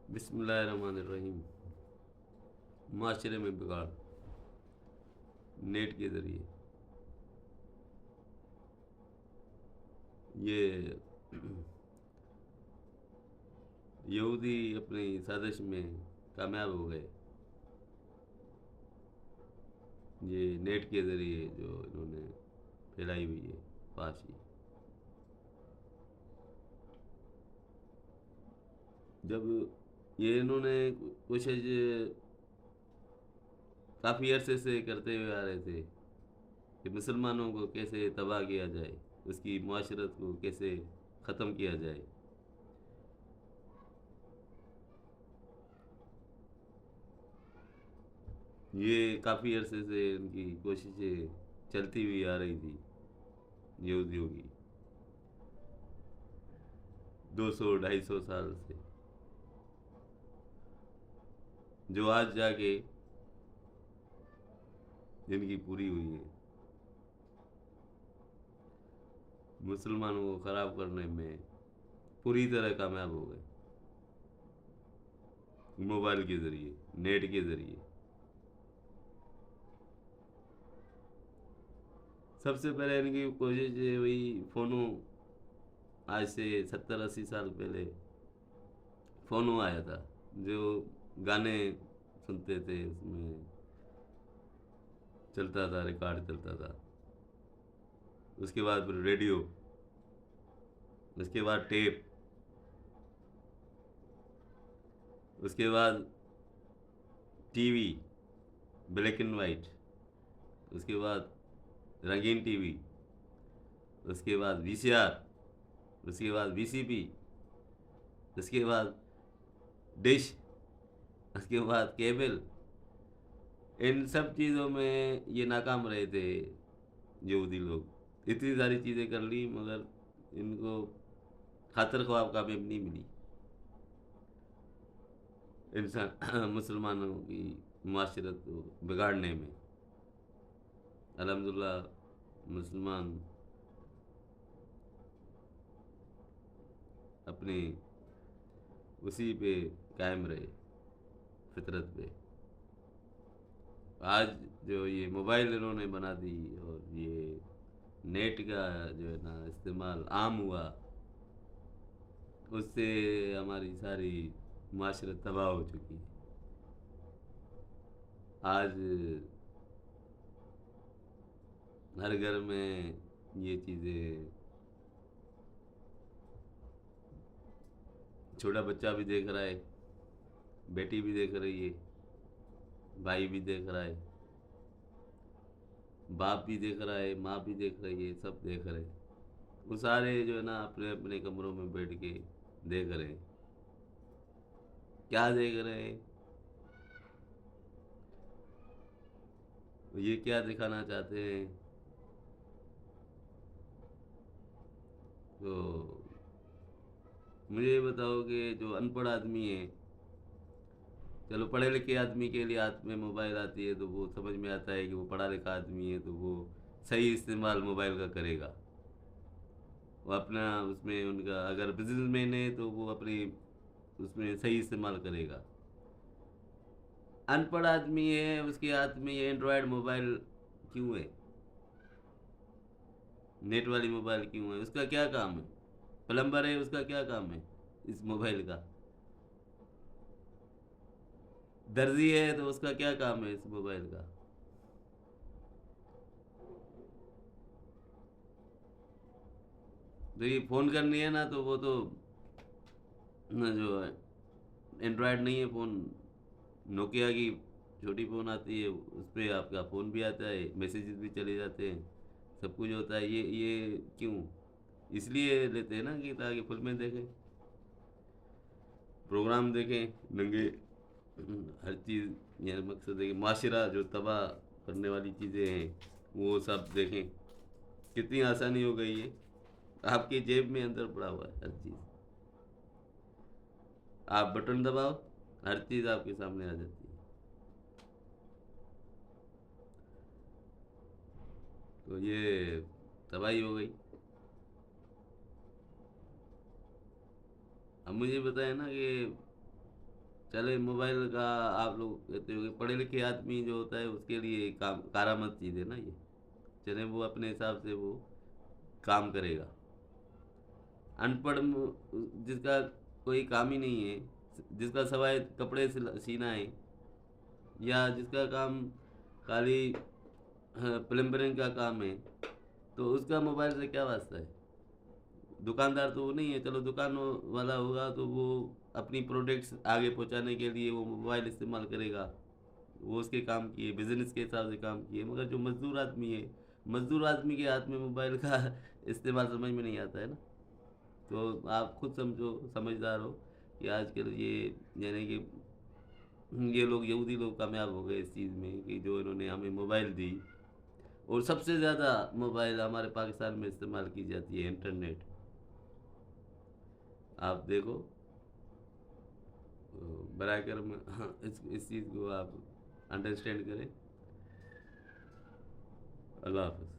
بسم اللہ الرحمن الرحیم۔ معاشرے میں بگاڑ نیٹ کے ذریعے، یہ یہودی اپنی سازش میں کامیاب ہو گئے۔ یہ نیٹ کے ذریعے جو انہوں نے پھیلائی ہوئی ہے فحاشی، جب یہ انہوں نے کوشش کافی عرصے سے کرتے ہوئے آ رہے تھے کہ مسلمانوں کو کیسے تباہ کیا جائے، اس کی معاشرت کو کیسے ختم کیا جائے۔ یہ کافی عرصے سے ان کی کوششیں چلتی ہوئی آ رہی تھی یہودیوں کی، 200 250 سال سے، جو آج جا کے جن کی پوری ہوئی ہے۔ مسلمانوں کو خراب کرنے میں پوری طرح کامیاب ہو گئے، موبائل کے ذریعے، نیٹ کے ذریعے۔ سب سے پہلے ان کی کوشش وہی فونوں، آج سے 70 80 سال پہلے فونوں آیا تھا، جو گانے سنتے تھے، اس میں چلتا تھا، ریکارڈ چلتا تھا۔ اس کے بعد پھر ریڈیو، اس کے بعد ٹیپ، اس کے بعد TV black and white, اس کے بعد رنگین ٹی وی، اس کے بعد وی سی آر، اس کے بعد وی سی پی، اس کے بعد ڈش، اس کے بعد کیبل۔ ان سب چیزوں میں یہ ناکام رہے تھے یہودی لوگ۔ اتنی ساری چیزیں کر لی مگر ان کو خاطر خواہ کامیاب نہیں ملی انسان مسلمانوں کی معاشرت کو بگاڑنے میں۔ الحمدللہ مسلمان اپنی اسی پہ قائم رہے، فطرت پہ۔ آج جو یہ موبائل انہوں نے بنا دی اور یہ نیٹ کا جو ہے نا استعمال عام ہوا، اس سے ہماری ساری معاشرت تباہ ہو چکی ہے۔ آج ہر گھر میں یہ چیزیں، چھوٹا بچہ بھی دیکھ رہا ہے، بیٹی بھی دیکھ رہی ہے، بھائی بھی دیکھ رہا ہے، باپ بھی دیکھ رہا ہے، ماں بھی دیکھ رہی ہے، سب دیکھ رہے ہیں۔ وہ سارے جو ہے نا اپنے اپنے کمروں میں بیٹھ کے دیکھ رہے ہیں۔ کیا دیکھ رہے ہیں؟ یہ کیا دکھانا چاہتے ہیں؟ تو مجھے یہ بتاؤ کہ جو ان پڑھ آدمی ہے، چلو پڑھے لکھے آدمی کے لیے ہاتھ میں موبائل آتی ہے تو وہ سمجھ میں آتا ہے کہ وہ پڑھا لکھا آدمی ہے تو وہ صحیح استعمال موبائل کا کرے گا۔ وہ اپنا اس میں ان کا اگر بزنس مین ہے تو وہ اپنی اس میں صحیح استعمال کرے گا۔ ان پڑھ آدمی ہے، اس کے ہاتھ میں یہ اینڈرائڈ موبائل کیوں ہے؟ نیٹ والی موبائل کیوں ہے؟ اس کا کیا کام ہے؟ پلمبر ہے، اس کا کیا کام ہے اس موبائل کا؟ درزی ہے تو اس کا کیا کام ہے اس موبائل کا؟ تو یہ فون کرنی ہے نا تو وہ تو جو ہے اینڈرائڈ نہیں ہے فون، نوکیا کی چھوٹی فون آتی ہے، اس پہ آپ کا فون بھی آتا ہے، میسیجز بھی چلے جاتے ہیں، سب کچھ ہوتا ہے۔ یہ کیوں؟ اس لیے لیتے ہیں نا کہ تاکہ فلمیں دیکھیں، پروگرام دیکھیں، ننگے، ہر چیز، یعنی مقصد ہے کہ معاشرہ جو تباہ کرنے والی چیزیں ہیں وہ سب دیکھیں۔ کتنی آسانی ہو گئی ہے، آپ کی جیب میں اندر پڑا ہوا ہے ہر چیز، آپ بٹن دباؤ، ہر چیز آپ کے سامنے آ جاتی ہے۔ تو یہ تباہی ہو گئی۔ اب مجھے بتائیں نا کہ چلے موبائل کا آپ لوگ کہتے ہو کہ پڑھے لکھے آدمی جو ہوتا ہے اس کے لیے کارآمد چیز ہے نا یہ، چلے وہ اپنے حساب سے وہ کام کرے گا. ان پڑھ جس کا کوئی کام ہی نہیں ہے، جس کا سوائے کپڑے سینا ہے، یا جس کا کام خالی پلمبرنگ کا کام ہے، تو اس کا موبائل سے کیا واسطہ ہے؟ دکاندار تو وہ نہیں ہے، چلو دکان والا ہوگا تو وہ اپنی پروڈکٹس آگے پہنچانے کے لیے وہ موبائل استعمال کرے گا، وہ اس کے کام کیے، بزنس کے حساب سے کام کیے. مگر جو مزدور آدمی ہے، مزدور آدمی کے ہاتھ میں موبائل کا استعمال سمجھ میں نہیں آتا ہے نا. تو آپ خود سمجھو، سمجھدار ہو کہ آج کل یہ یعنی کہ یہ لوگ یہودی لوگ کامیاب ہو گئے اس چیز میں کہ جو انہوں نے ہمیں موبائل دی. اور سب سے زیادہ موبائل ہمارے پاکستان میں استعمال کی جاتی ہے انٹرنیٹ. آپ دیکھو، برائے کرم اس چیز کو آپ انڈرسٹینڈ کریں. اللہ حافظ.